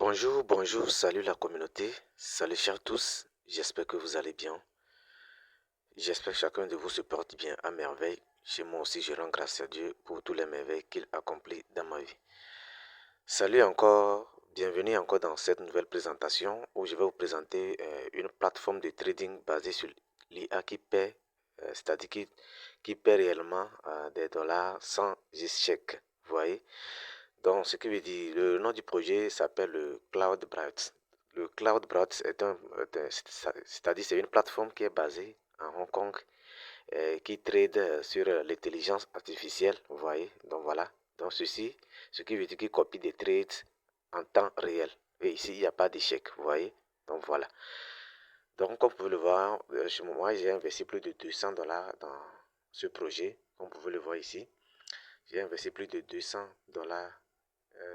Bonjour, bonjour, salut la communauté, salut chers tous, j'espère que vous allez bien. J'espère que chacun de vous se porte bien à merveille. Chez moi aussi, je rends grâce à Dieu pour tous les merveilles qu'il accomplit dans ma vie. Salut encore, bienvenue encore dans cette nouvelle présentation où je vais vous présenter une plateforme de trading basée sur l'IA qui paie, c'est-à-dire qui paie réellement des dollars sans chèque, vous voyez. Donc, ce qui veut dire, le nom du projet s'appelle le CloudBright. Le CloudBright c'est-à-dire c'est une plateforme qui est basée en Hong Kong qui trade sur l'intelligence artificielle, vous voyez. Donc voilà. Donc ceci, ce qui veut dire qu'il copie des trades en temps réel. Et ici, il n'y a pas d'échec, vous voyez. Donc voilà. Donc comme vous pouvez le voir, chez moi, j'ai investi plus de 200 dollars dans ce projet. Comme vous pouvez le voir ici, j'ai investi plus de 200 dollars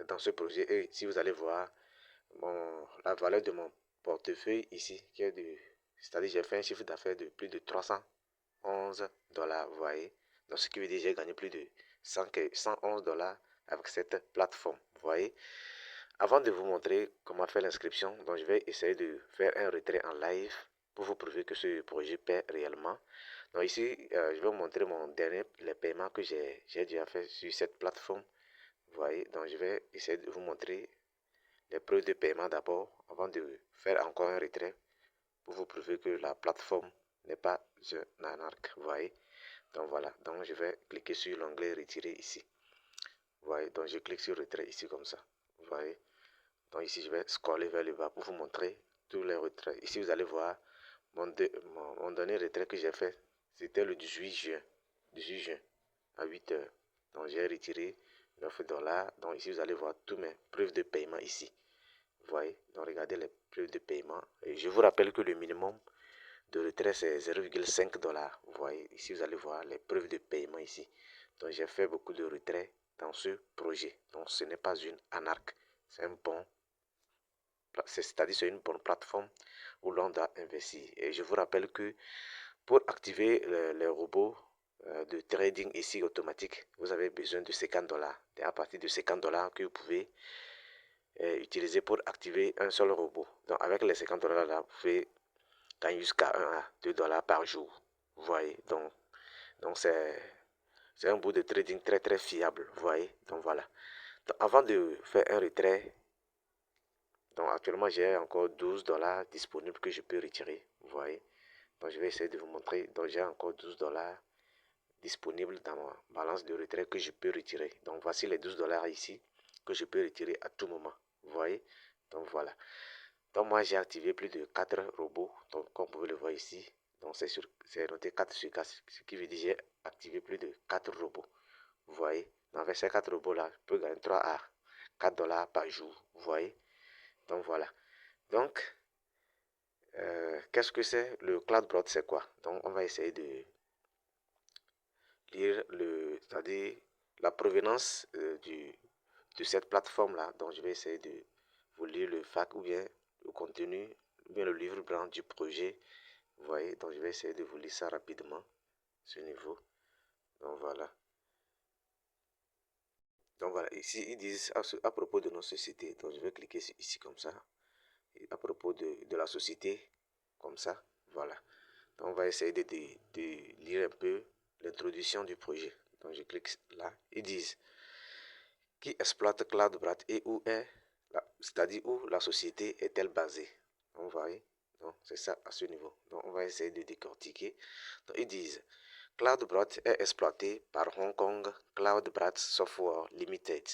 dans ce projet. Et si vous allez voir la valeur de mon portefeuille ici, qui est de, c'est-à-dire j'ai fait un chiffre d'affaires de plus de 311 dollars, vous voyez. Donc ce qui veut dire que j'ai gagné plus de 111 dollars avec cette plateforme, vous voyez. Avant de vous montrer comment faire l'inscription, donc je vais essayer de faire un retrait en live pour vous prouver que ce projet paie réellement. Donc ici, je vais vous montrer les paiements que j'ai déjà fait sur cette plateforme. Vous voyez, donc je vais essayer de vous montrer les preuves de paiement d'abord avant de faire encore un retrait pour vous prouver que la plateforme n'est pas un arnaque. Vous voyez, donc voilà, donc je vais cliquer sur l'onglet retirer ici. Vous voyez, donc je clique sur retrait ici comme ça. Vous voyez, donc ici je vais scroller vers le bas pour vous montrer tous les retraits. Ici vous allez voir mon dernier retrait que j'ai fait, c'était le 18 juin. 18 juin à 8 heures. Donc j'ai retiré 9 dollars. Donc ici vous allez voir tous mes preuves de paiement ici. Vous voyez, donc regardez les preuves de paiement. Et je vous rappelle que le minimum de retrait c'est 0,5 dollars. Vous voyez, ici vous allez voir les preuves de paiement ici. Donc j'ai fait beaucoup de retraits dans ce projet. Donc ce n'est pas une anarque, c'est un bon, c'est-à-dire c'est une bonne plateforme où l'on doit investir. Et je vous rappelle que pour activer les robots de trading ici automatique, vous avez besoin de 50 dollars. Et à partir de 50 dollars que vous pouvez utiliser pour activer un seul robot. Donc avec les 50 dollars là, vous pouvez gagner jusqu'à 1 à 2 dollars par jour. Vous voyez, donc c'est un bout de trading très très fiable. Vous voyez, donc voilà. Donc avant de faire un retrait, donc actuellement j'ai encore 12 dollars disponibles que je peux retirer. Vous voyez, donc je vais essayer de vous montrer. Donc j'ai encore 12 dollars disponibles dans ma balance de retrait que je peux retirer. Donc voici les 12 dollars ici que je peux retirer à tout moment. Vous voyez, donc voilà. Donc moi j'ai activé plus de 4 robots, donc comme vous pouvez le voir ici. Donc c'est noté 4 sur 4, ce qui veut dire j'ai activé plus de 4 robots. Vous voyez, donc avec ces 4 robots là, je peux gagner 3 à 4 dollars par jour. Vous voyez, donc voilà. Donc, qu'est-ce que c'est le CloudBroad, c'est quoi? Donc on va essayer de lire c'est-à-dire la provenance de cette plateforme là. Donc je vais essayer de vous lire le fac ou bien le contenu ou bien le livre blanc du projet. Vous voyez, donc je vais essayer de vous lire ça rapidement, ce niveau. Donc voilà. Donc voilà, ici ils disent à propos de nos sociétés. Donc je vais cliquer ici comme ça. Et à propos de la société, comme ça. Voilà. Donc on va essayer de lire un peu l'introduction du projet. Donc je clique là. Ils disent qui exploite CloudBright et où est, c'est-à-dire où la société est-elle basée. On va voir. Donc c'est ça à ce niveau. Donc on va essayer de décortiquer. Donc ils disent CloudBright est exploité par Hong Kong CloudBright Software Limited.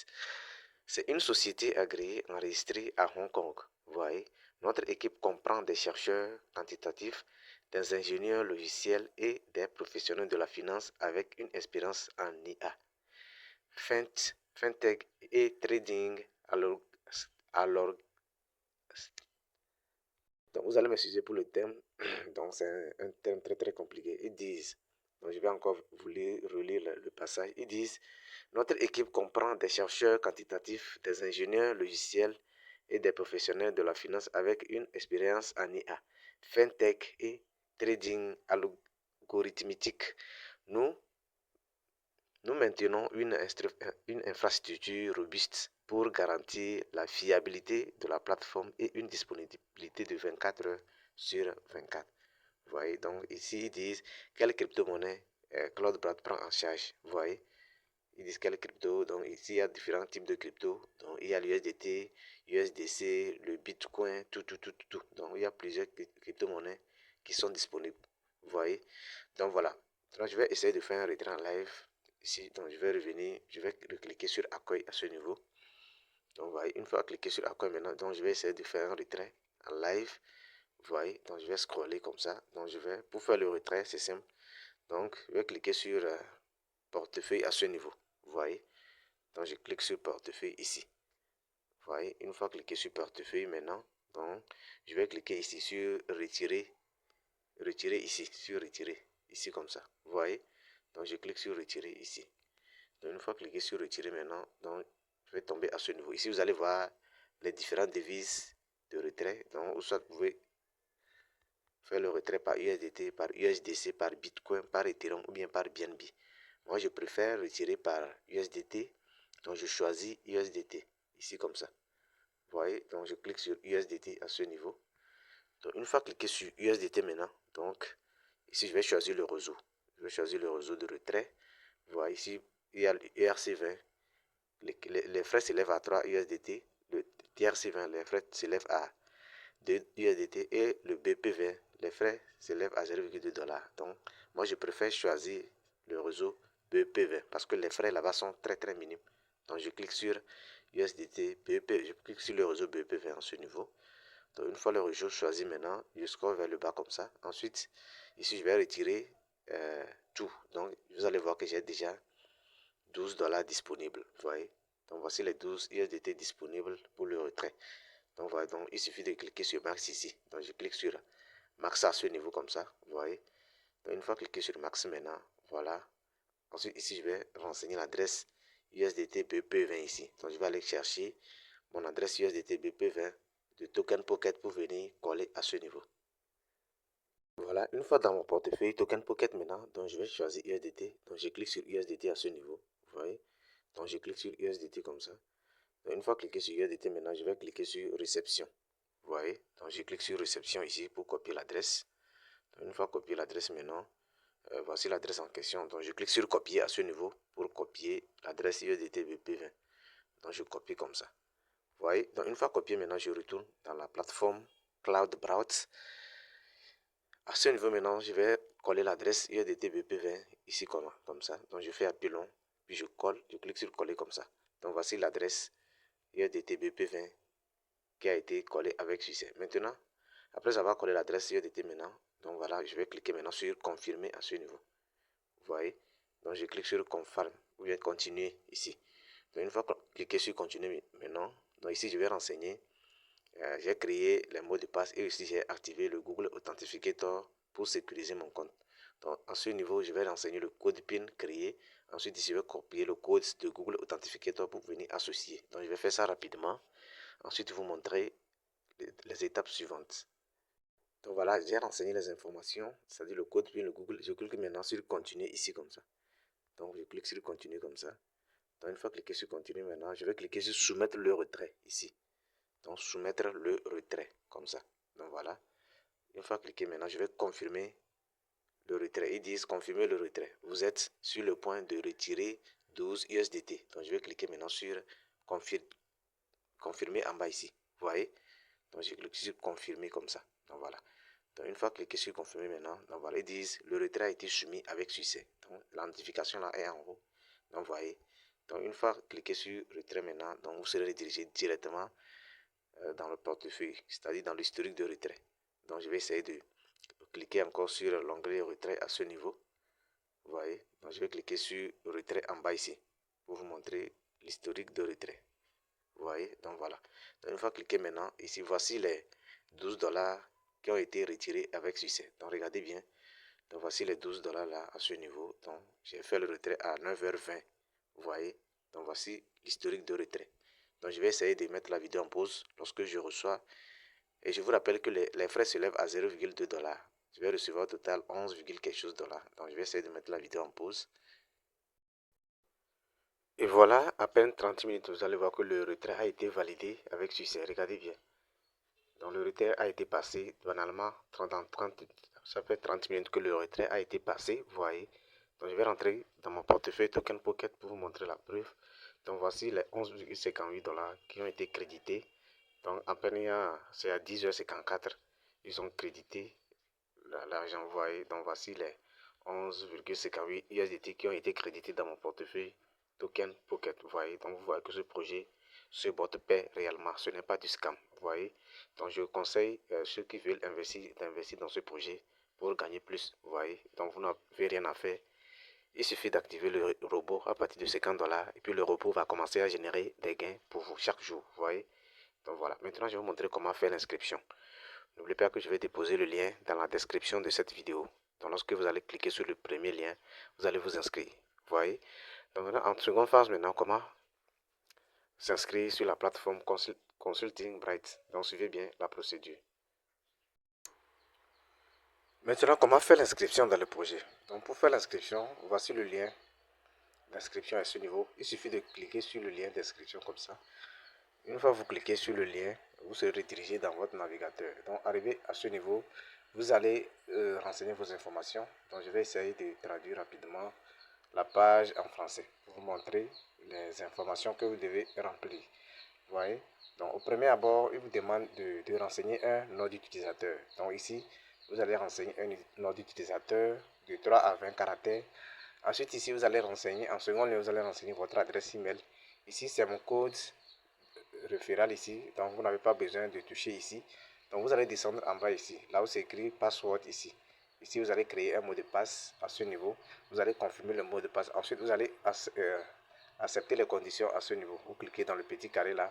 C'est une société agréée enregistrée à Hong Kong. Vous voyez, notre équipe comprend des chercheurs quantitatifs, des ingénieurs logiciels et des professionnels de la finance avec une expérience en IA, fintech et trading à l'org. Donc vous allez m'excuser pour le thème. Donc c'est un thème très très compliqué. Ils disent, donc je vais encore vous relire le passage. Ils disent, notre équipe comprend des chercheurs quantitatifs, des ingénieurs logiciels et des professionnels de la finance avec une expérience en IA, fintech et trading algorithmique. Nous maintenons une infrastructure robuste pour garantir la fiabilité de la plateforme et une disponibilité de 24 heures sur 24. Vous voyez, donc ici, ils disent quelle crypto-monnaie Claude Brad prend en charge. Vous voyez, ils disent quelle crypto. Donc ici, il y a différents types de crypto. Donc il y a l'USDT, USDC, le Bitcoin, tout. Donc il y a plusieurs crypto-monnaies qui sont disponibles. Vous voyez, donc voilà. Donc je vais essayer de faire un retrait en live ici. Donc je vais revenir, je vais cliquer sur accueil à ce niveau. Donc, vous voyez, une fois cliqué sur accueil maintenant, donc je vais essayer de faire un retrait en live. Vous voyez, donc je vais scroller comme ça. Donc, pour faire le retrait, c'est simple. Donc, je vais cliquer sur portefeuille à ce niveau. Vous voyez, donc je clique sur portefeuille ici. Vous voyez, une fois cliqué sur portefeuille maintenant, donc je vais cliquer ici sur retirer, retirer ici, sur retirer, ici comme ça. Vous voyez, donc je clique sur retirer ici. Donc, une fois cliqué sur retirer maintenant, donc je vais tomber à ce niveau. Ici, vous allez voir les différentes devises de retrait. Donc, soit vous pouvez faire le retrait par USDT, par USDC, par Bitcoin, par Ethereum ou bien par BNB. Moi, je préfère retirer par USDT. Donc, je choisis USDT, ici comme ça. Vous voyez, donc je clique sur USDT à ce niveau. Donc, une fois cliqué sur USDT maintenant, donc ici, je vais choisir le réseau. Je vais choisir le réseau de retrait. Vous voyez ici, il y a l'ERC20. Les frais s'élèvent à 3 USDT, le TRC20, les frais s'élèvent à 2 USDT et le BP20, les frais s'élèvent à 0,2 $. Donc, moi, je préfère choisir le réseau BP20 parce que les frais là-bas sont très minimes. Donc, je clique sur USDT, BP, je clique sur le réseau BP20 à ce niveau. Donc, une fois le réseau choisi maintenant, je scrolle vers le bas comme ça. Ensuite, ici, je vais retirer tout. Donc, vous allez voir que j'ai déjà 12 $ disponibles. Vous voyez, donc voici les 12 USDT disponibles pour le retrait. Donc voilà, donc il suffit de cliquer sur Max ici. Donc je clique sur Max à ce niveau comme ça. Vous voyez, donc une fois cliqué sur Max maintenant, voilà. Ensuite ici je vais renseigner l'adresse USDT BP20 ici. Donc je vais aller chercher mon adresse USDT BP20 de Token Pocket pour venir coller à ce niveau. Voilà, une fois dans mon portefeuille Token Pocket maintenant, donc je vais choisir USDT. Donc je clique sur USDT à ce niveau. Vous voyez, donc je clique sur USDT comme ça. Donc, une fois cliqué sur USDT maintenant, je vais cliquer sur réception. Vous voyez, donc je clique sur réception ici pour copier l'adresse. Une fois copié l'adresse maintenant, voici l'adresse en question. Donc je clique sur copier à ce niveau pour copier l'adresse USDT BP20. Donc je copie comme ça. Vous voyez, donc une fois copié maintenant, je retourne dans la plateforme Cloud Browse. À ce niveau maintenant, je vais coller l'adresse USDT BP20 ici comme ça. Donc je fais appui long, puis je colle, je clique sur coller comme ça. Donc voici l'adresse USDT BP20 qui a été collé avec succès. Maintenant, après avoir collé l'adresse USDT maintenant, donc voilà, je vais cliquer maintenant sur confirmer à ce niveau. Vous voyez, donc je clique sur confirm ou bien continuer ici. Donc une fois cliqué sur continuer maintenant, donc ici je vais renseigner. J'ai créé les mots de passe et ici j'ai activé le Google Authentificator pour sécuriser mon compte. Donc à ce niveau, je vais renseigner le code PIN créé. Ensuite, ici, je vais copier le code de Google Authentificator pour venir associer. Donc je vais faire ça rapidement. Ensuite, vous montrer les étapes suivantes. Donc voilà, j'ai renseigné les informations, c'est-à-dire le code PIN, le Google. Je clique maintenant sur continuer ici comme ça. Donc je clique sur continuer comme ça. Donc une fois cliqué sur continuer maintenant, je vais cliquer sur soumettre le retrait ici. Donc soumettre le retrait comme ça. Donc voilà. Une fois cliqué maintenant, je vais confirmer le retrait. Ils disent confirmer le retrait. Vous êtes sur le point de retirer 12 USDT. Donc je vais cliquer maintenant sur confirmer en bas ici. Vous voyez? Donc je clique sur confirmer comme ça. Donc voilà. Donc une fois cliqué sur confirmer maintenant, donc voilà, ils disent le retrait a été soumis avec succès. Donc la notification là est en haut. Donc vous voyez. Donc une fois cliqué sur retrait maintenant, donc vous serez redirigé directement dans le portefeuille, c'est-à-dire dans l'historique de retrait. Donc je vais essayer de cliquer encore sur l'onglet retrait à ce niveau. Vous voyez. Donc je vais cliquer sur retrait en bas ici pour vous montrer l'historique de retrait. Vous voyez, donc voilà. Donc une fois cliqué maintenant, ici voici les 12 $ qui ont été retirés avec succès. Donc regardez bien. Donc voici les 12 $ là à ce niveau. Donc j'ai fait le retrait à 9h20. Vous voyez. Donc voici l'historique de retrait. Donc je vais essayer de mettre la vidéo en pause lorsque je reçois. Et je vous rappelle que les frais s'élèvent à 0,2 $. Je vais recevoir au total 11, quelque chose $. Donc je vais essayer de mettre la vidéo en pause. Et Et voilà, à peine 30 minutes, vous allez voir que le retrait a été validé avec succès. Regardez bien. Donc le retrait a été passé banalement dans 30, ça fait 30 minutes que le retrait a été passé, vous voyez. Donc je vais rentrer dans mon portefeuille Token Pocket pour vous montrer la preuve. Donc voici les 11,58 dollars qui ont été crédités. Donc à peine c'est à 10h54, ils ont crédité l'argent, vous voyez. Donc voici les 11,58 USDT qui ont été crédités dans mon portefeuille Token Pocket, vous voyez. Donc vous voyez que ce projet ce bot paie réellement, ce n'est pas du scam, vous voyez. Donc je conseille ceux qui veulent investir d'investir dans ce projet pour gagner plus, vous voyez. Donc vous n'avez rien à faire. Il suffit d'activer le robot à partir de 50 dollars et puis le robot va commencer à générer des gains pour vous chaque jour, vous voyez. Donc voilà, maintenant je vais vous montrer comment faire l'inscription. N'oubliez pas que je vais déposer le lien dans la description de cette vidéo. Donc lorsque vous allez cliquer sur le premier lien, vous allez vous inscrire, vous voyez. Donc maintenant, en seconde phase maintenant, comment s'inscrire sur la plateforme Consulting Bright. Donc suivez bien la procédure. Maintenant, comment faire l'inscription dans le projet? Donc pour faire l'inscription, voici le lien d'inscription à ce niveau. Il suffit de cliquer sur le lien d'inscription comme ça. Une fois que vous cliquez sur le lien, vous serez redirigé dans votre navigateur. Donc arrivé à ce niveau, vous allez renseigner vos informations. Donc je vais essayer de traduire rapidement la page en français pour vous montrer les informations que vous devez remplir. Vous voyez? Donc au premier abord, il vous demande de renseigner un nom d'utilisateur. Donc ici, vous allez renseigner un nom d'utilisateur de 3 à 20 caractères. Ensuite ici, vous allez renseigner, en second lieu, vous allez renseigner votre adresse email. Ici, c'est mon code référent ici, donc vous n'avez pas besoin de toucher ici. Donc vous allez descendre en bas ici, là où c'est écrit password ici. Ici, vous allez créer un mot de passe à ce niveau. Vous allez confirmer le mot de passe. Ensuite, vous allez accepter les conditions à ce niveau. Vous cliquez dans le petit carré là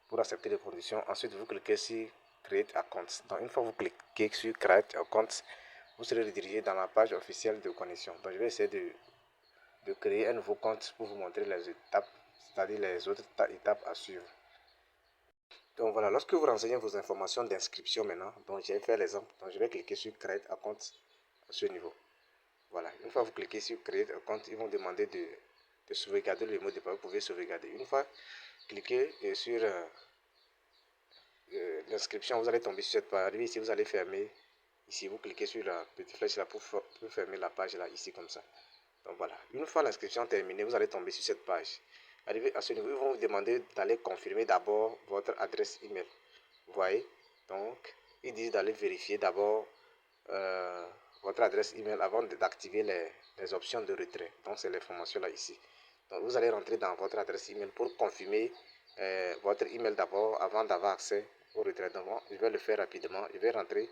pour accepter les conditions. Ensuite, vous cliquez sur Create Account. Donc, une fois que vous cliquez sur Create Account, vous serez redirigé dans la page officielle de connexion. Donc, je vais essayer de créer un nouveau compte pour vous montrer les étapes, c'est-à-dire les autres étapes à suivre. Donc voilà, lorsque vous renseignez vos informations d'inscription maintenant, donc j'ai fait l'exemple, donc je vais cliquer sur Create Account à ce niveau. Voilà, une fois que vous cliquez sur Create Account, ils vont demander de sauvegarder le mot de passe. Vous pouvez sauvegarder. Une fois cliquez sur l'inscription, vous allez tomber sur cette page. Ici, vous allez fermer. Ici, vous cliquez sur la petite flèche là pour fermer la page là, ici comme ça. Donc voilà, une fois l'inscription terminée, vous allez tomber sur cette page. Arrivé à ce niveau, ils vont vous demander d'aller confirmer d'abord votre adresse email. Vous voyez, donc ils disent d'aller vérifier d'abord votre adresse email avant d'activer les options de retrait. Donc c'est l'information là ici. Donc vous allez rentrer dans votre adresse email pour confirmer votre email d'abord avant d'avoir accès au retrait. Donc je vais le faire rapidement. Je vais rentrer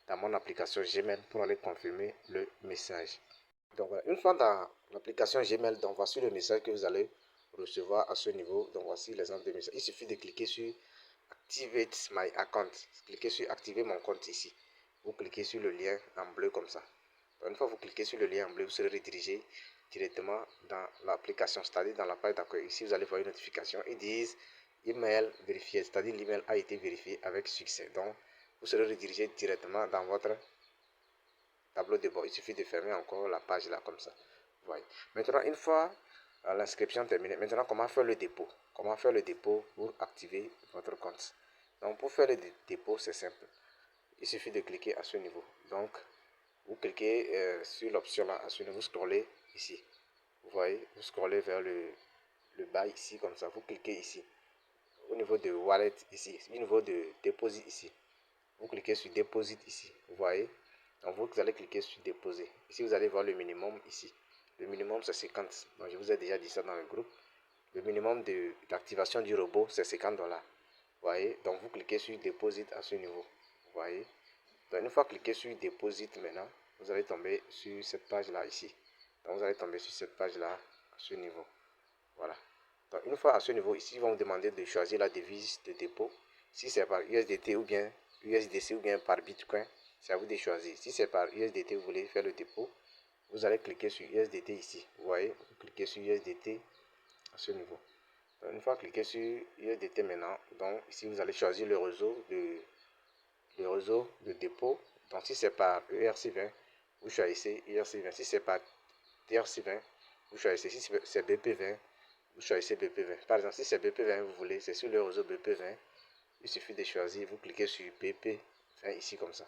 dans mon application Gmail pour aller confirmer le message. Donc voilà, une fois dans l'application Gmail, donc voici le message que vous allez recevoir à ce niveau. Donc voici l'exemple de message. Il suffit de cliquer sur Activate my account. Cliquez sur activer mon compte ici. Vous cliquez sur le lien en bleu comme ça. Donc, une fois que vous cliquez sur le lien en bleu, vous serez redirigé directement dans l'application, c'est-à-dire dans la page d'accueil. Ici, vous allez voir une notification. Ils disent email vérifié, c'est-à-dire l'email a été vérifié avec succès. Donc, vous serez redirigé directement dans votre tableau de bord. Il suffit de fermer encore la page là comme ça. Voyez. Maintenant, une fois l'inscription terminée, maintenant comment faire le dépôt? Comment faire le dépôt pour activer votre compte? Donc pour faire le dépôt, c'est simple. Il suffit de cliquer à ce niveau. Donc vous cliquez sur l'option là, à ce niveau, vous scrollez ici. Vous voyez, vous scrollez vers le bas ici comme ça. Vous cliquez ici. Au niveau de wallet ici, au niveau de deposit ici. Vous cliquez sur deposit ici. Vous voyez. Donc vous allez cliquer sur déposer. Ici vous allez voir le minimum ici. Le minimum c'est 50. Donc je vous ai déjà dit ça dans le groupe. Le minimum d'activation du robot c'est 50 dollars. Vous voyez. Donc vous cliquez sur deposit à ce niveau. Vous voyez. Donc une fois cliqué sur deposit maintenant, vous allez tomber sur cette page là ici. Donc vous allez tomber sur cette page là à ce niveau. Voilà. Donc une fois à ce niveau ici, ils vont vous demander de choisir la devise de dépôt. Si c'est par USDT ou bien USDC ou bien par Bitcoin, c'est à vous de choisir. Si c'est par USDT, vous voulez faire le dépôt, vous allez cliquer sur USDT ici. Vous voyez, vous cliquez sur USDT à ce niveau. Donc, une fois cliqué sur USDT maintenant, donc ici vous allez choisir le réseau de dépôt. Donc si c'est par ERC20, vous choisissez ERC20. Si c'est par TRC20, vous choisissez. Si c'est BP20, vous choisissez BP20. Par exemple, si c'est BP20, vous voulez, c'est sur le réseau BP20, il suffit de choisir, vous cliquez sur BP20 ici comme ça.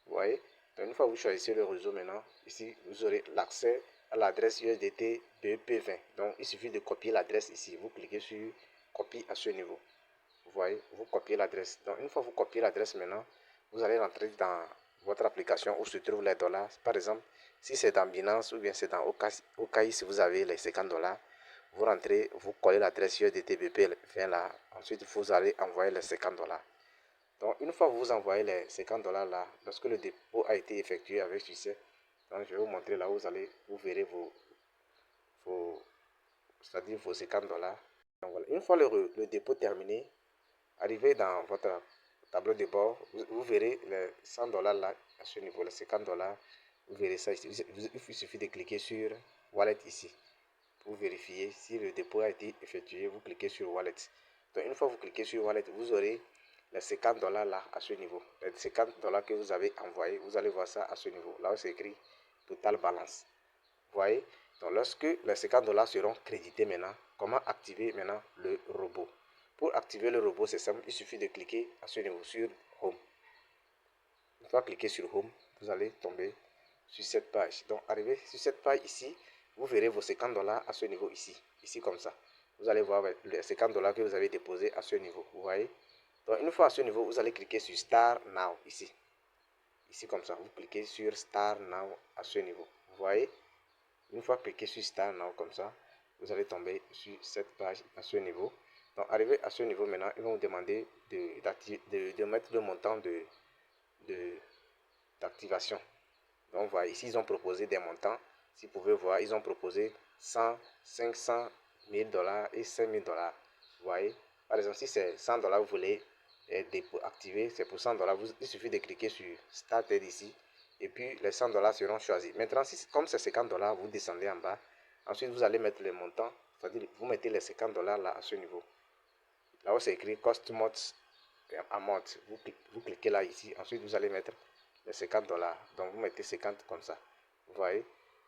Vous voyez? Donc, une fois que vous choisissez le réseau maintenant, ici, vous aurez l'accès à l'adresse USDT BP20. Donc, il suffit de copier l'adresse ici. Vous cliquez sur copie à ce niveau. Vous voyez, vous copiez l'adresse. Donc, une fois que vous copiez l'adresse maintenant, vous allez rentrer dans votre application où se trouvent les dollars. Par exemple, si c'est dans Binance ou bien c'est dans OKI, si vous avez les 50 dollars, vous rentrez, vous collez l'adresse USDT BP20 là. Ensuite, vous allez envoyer les 50 dollars. Donc, une fois que vous envoyez les 50 dollars là, lorsque le dépôt a été effectué avec succès, donc je vais vous montrer là où vous verrez c'est-à-dire vos 50 dollars. Donc voilà, une fois le dépôt terminé, arrivé dans votre tableau de bord, vous verrez les 100 dollars là, à ce niveau, les 50 dollars, vous verrez ça ici. Il suffit de cliquer sur Wallet ici pour vérifier si le dépôt a été effectué. Vous cliquez sur Wallet. Donc une fois que vous cliquez sur Wallet, vous aurez les 50 dollars là à ce niveau. Les 50 dollars que vous avez envoyés, vous allez voir ça à ce niveau. Là où c'est écrit Total Balance. Vous voyez? Donc lorsque les 50 dollars seront crédités maintenant, comment activer maintenant le robot? Pour activer le robot, c'est simple, il suffit de cliquer à ce niveau sur Home. Une fois cliquer sur Home, vous allez tomber sur cette page. Donc arrivé sur cette page ici, vous verrez vos 50 dollars à ce niveau ici. Ici comme ça. Vous allez voir les 50 dollars que vous avez déposés à ce niveau. Vous voyez? Donc une fois à ce niveau, vous allez cliquer sur Start Now ici. Ici comme ça. Vous cliquez sur Start Now à ce niveau. Vous voyez? Une fois cliqué sur Start Now comme ça, vous allez tomber sur cette page à ce niveau. Donc arrivé à ce niveau maintenant, ils vont vous demander de mettre le montant d'activation. Donc voilà, ici ils ont proposé des montants. Si vous pouvez voir, ils ont proposé 100, 500, 1000 dollars et 5000 dollars. Vous voyez, par exemple, si c'est 100 dollars, vous voulez activer, c'est pour 100 dollars. Il suffit de cliquer sur Started ici. Et puis les 100 dollars seront choisis. Maintenant, comme c'est 50 dollars, vous descendez en bas. Ensuite, vous allez mettre le montant. C'est-à-dire, vous mettez les 50 dollars là à ce niveau. Là où c'est écrit Cost Amount. Vous cliquez là ici. Ensuite, vous allez mettre les 50 dollars. Donc, vous mettez 50 comme ça. Vous voyez?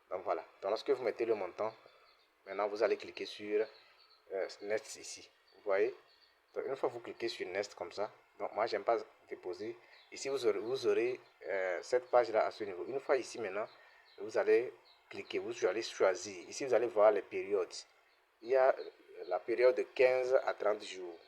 Donc, voilà. Donc, lorsque vous mettez le montant, maintenant, vous allez cliquer sur Next ici. Vous voyez? Donc, une fois que vous cliquez sur Next comme ça, donc moi, j'aime pas déposer. Ici, vous aurez cette page-là à ce niveau. Une fois ici, maintenant, vous allez cliquer, vous allez choisir. Ici, vous allez voir les périodes. Il y a la période de 15 à 30 jours,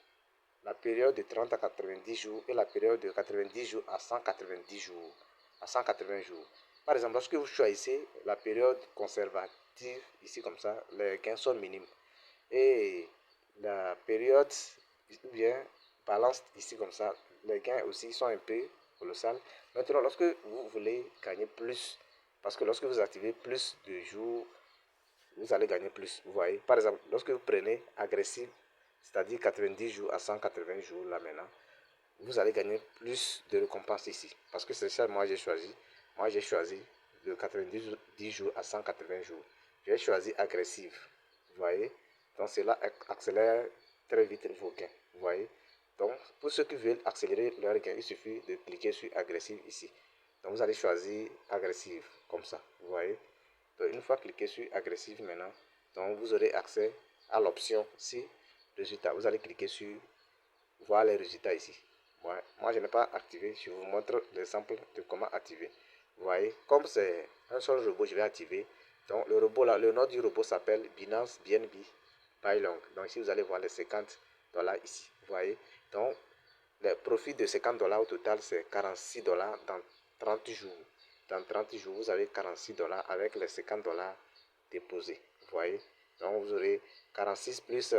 la période de 30 à 90 jours et la période de 90 jours à 190 jours, à 180 jours. Par exemple, lorsque vous choisissez la période conservative, ici comme ça, les gains sont minimes. Et la période, ou bien balance, ici comme ça, les gains aussi sont un peu colossales. Maintenant, lorsque vous voulez gagner plus, parce que lorsque vous activez plus de jours, vous allez gagner plus. Vous voyez, par exemple, lorsque vous prenez agressif, c'est-à-dire 90 jours à 180 jours là maintenant, vous allez gagner plus de récompenses ici. Parce que c'est ça moi j'ai choisi. Moi j'ai choisi de 90 jours à 180 jours. J'ai choisi agressif. Vous voyez, donc cela accélère très vite vos gains. Vous voyez, donc pour ceux qui veulent accélérer leur gain, il suffit de cliquer sur agressif ici. Donc vous allez choisir agressif comme ça. Vous voyez, donc une fois cliqué sur agressif maintenant, donc vous aurez accès à l'option si résultat. Vous allez cliquer sur voir les résultats ici. Moi je n'ai pas activé. Je vous montre l'exemple de comment activer. Vous voyez, comme c'est un seul robot, je vais activer. Donc le robot là, le nom du robot s'appelle Binance BNB Long. Donc ici vous allez voir les 50 dollars ici. Vous voyez, donc le profit de 50 dollars au total c'est 46 dollars dans 30 jours. Dans 30 jours, vous avez 46 dollars avec les 50 dollars déposés. Vous voyez, donc vous aurez 46 plus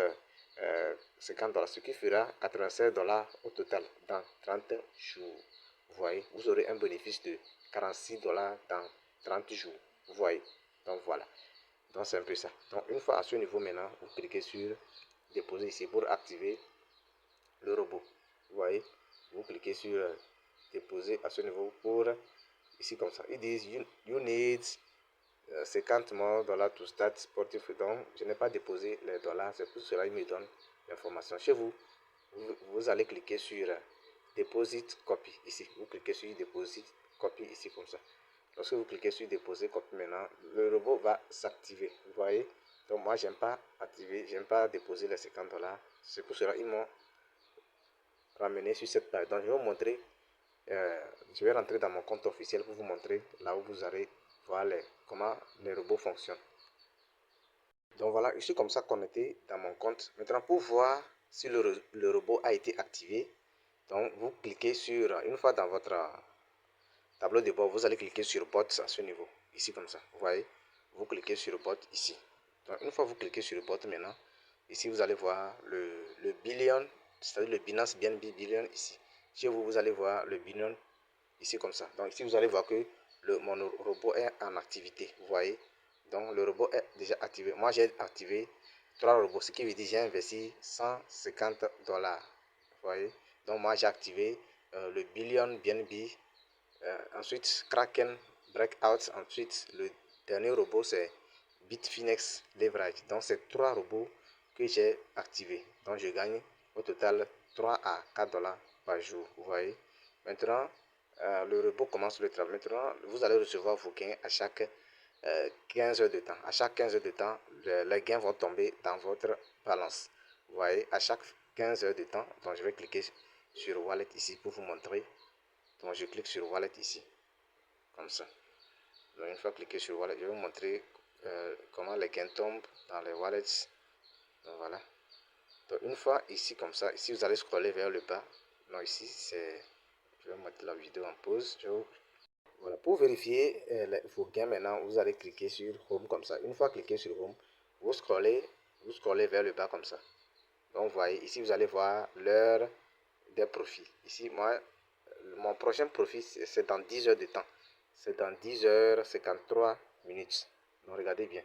50 dollars, ce qui fera 96 dollars au total dans 30 jours. Vous voyez, vous aurez un bénéfice de 46 dollars dans 30 jours. Vous voyez, donc voilà. Donc c'est un peu ça. Donc une fois à ce niveau maintenant, vous cliquez sur déposer ici pour activer le robot. Vous voyez, vous cliquez sur déposer à ce niveau pour ici comme ça. Ils disent you need 50 more dollars to start sportif. Donc je n'ai pas déposé les dollars, c'est pour cela qu'ils me donnent l'information. Chez vous, vous allez cliquer sur Deposit Copy ici. Vous cliquez sur Deposit Copy ici comme ça. Lorsque vous cliquez sur Deposit Copy maintenant, le robot va s'activer. Vous voyez, Donc moi, j'aime pas activer, j'aime pas déposer les 50 $. C'est pour cela qu'ils m'ont ramené sur cette page. Donc je vais vous montrer, je vais rentrer dans mon compte officiel pour vous montrer là où vous allez voir comment les robots fonctionnent. Donc voilà, je suis comme ça connecté dans mon compte. Maintenant, pour voir si le robot a été activé, donc vous cliquez sur, une fois dans votre tableau de bord, vous allez cliquer sur bot à ce niveau, ici comme ça, vous voyez, vous cliquez sur bot ici. Donc une fois vous cliquez sur le bot maintenant, ici vous allez voir le billion, c'est-à-dire le Binance BNB billion ici. Chez vous, vous allez voir le billion ici comme ça. Donc ici vous allez voir que mon robot est en activité, vous voyez. Donc le robot est déjà activé. Moi j'ai activé 3 robots, ce qui veut dire j'ai investi 150 $. Vous voyez. Donc moi j'ai activé le billion BNB. Ensuite Kraken Breakout. Ensuite le dernier robot c'est Bitfinex Leverage. Donc c'est 3 robots que j'ai activés. Donc je gagne au total 3 à 4 $ par jour. Vous voyez. Maintenant le robot commence le travail. Maintenant vous allez recevoir vos gains à chaque 15 heures de temps. À chaque 15 heures de temps, les gains vont tomber dans votre balance. Vous voyez, à chaque 15 heures de temps, donc je vais cliquer sur Wallet ici pour vous montrer. Donc je clique sur Wallet ici, comme ça. Donc une fois cliqué sur Wallet, je vais vous montrer comment les gains tombent dans les wallets. Donc voilà. Donc une fois ici comme ça, ici vous allez scroller vers le bas. Donc ici c'est, je vais mettre la vidéo en pause. Voilà, pour vérifier vos gains maintenant, vous allez cliquer sur Home comme ça. Une fois cliqué sur Home, vous scrollez vers le bas comme ça. Donc vous voyez, ici vous allez voir l'heure des profits. Ici, moi, mon prochain profit, c'est dans 10 heures de temps. C'est dans 10h53 minutes. Donc regardez bien.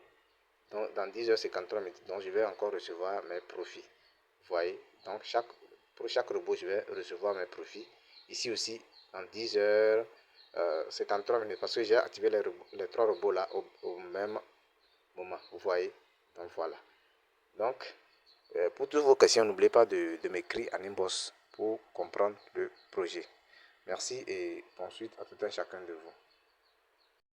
Donc dans 10h53 minutes, donc je vais encore recevoir mes profits. Vous voyez, donc pour chaque robot, je vais recevoir mes profits. Ici aussi, en 10h53 minutes, parce que j'ai activé les 3 robots là au même moment. Vous voyez, donc voilà. Donc, pour toutes vos questions, n'oubliez pas de m'écrire en inbox pour comprendre le projet. Merci et bonne suite à tout un chacun de vous.